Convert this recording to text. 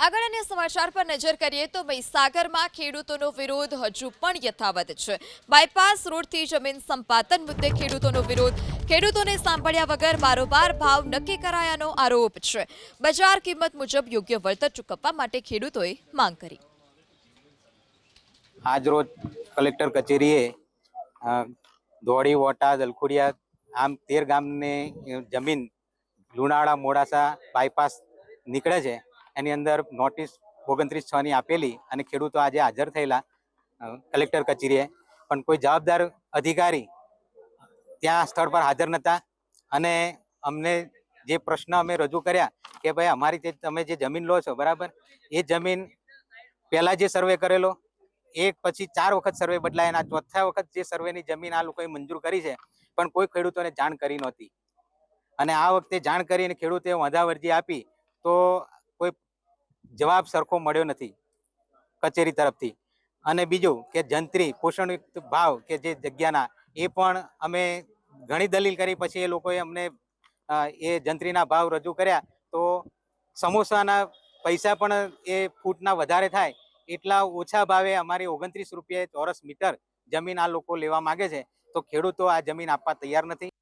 આગળ અન્ય સમાચાર પર નજર કરીએ તો મહીસાગરમાં ખેડૂતોનો વિરોધ હજુ પણ યથાવત છે। બાયપાસ રોડથી જમીન સંપાદન મુદ્દે ખેડૂતોનો વિરોધ। ખેડૂતોને સાંભળ્યા વગર બારોબાર ભાવ નક્કી કરાયાનો આરોપ છે। બજાર કિંમત મુજબ યોગ્ય વળતર ચૂકવવા માટે ખેડૂતોએ માંગ કરી। આજ રોજ કલેક્ટર કચેરીએ ધોળી, વોટા, જલખુડિયા આમ 13 ગામની જમીન લુણાવાડા મોડાસા બાયપાસ નીકળે છે એની અંદર નોટિસ 29/6 ની આપેલી અને ખેડૂતો આજે હાજર થયેલા કલેક્ટર કચેરીએ, પણ કોઈ જવાબદાર અધિકારી ત્યાં સ્થળ પર હાજર નહોતા અને અમને જે પ્રશ્ન અમે રજૂ કર્યા કે ભાઈ અમારી તમે જે જમીન લો છો બરાબર, એ જમીન પહેલા જે સર્વે કરેલો એક પછી 4 વખત સર્વે બદલાય, આ ચોથા વખત જે સર્વેની જમીન આ લોકોએ મંજૂર કરી છે પણ કોઈ ખેડૂતોને જાણ કરી નહોતી અને આ વખતે જાણ કરીને ખેડૂતે વાંધાવરજી આપી તો કોઈ જવાબ સરખો મળ્યો નથી કચેરી તરફથી। અને બીજું કે જંત્રી પોષણયુક્ત ભાવ કે જે જગ્યાના એ પણ અમે ઘણી દલીલ કરી પછી એ લોકોએ અમને એ જંત્રીના ભાવ રજૂ કર્યા તો સમોસાના પૈસા પણ એ ફૂટના વધારે થાય એટલા ઓછા ભાવે અમારી 29 રૂપિયા ચોરસ મીટર જમીન આ લોકો લેવા માંગે છે, તો ખેડૂતો આ જમીન આપવા તૈયાર નથી।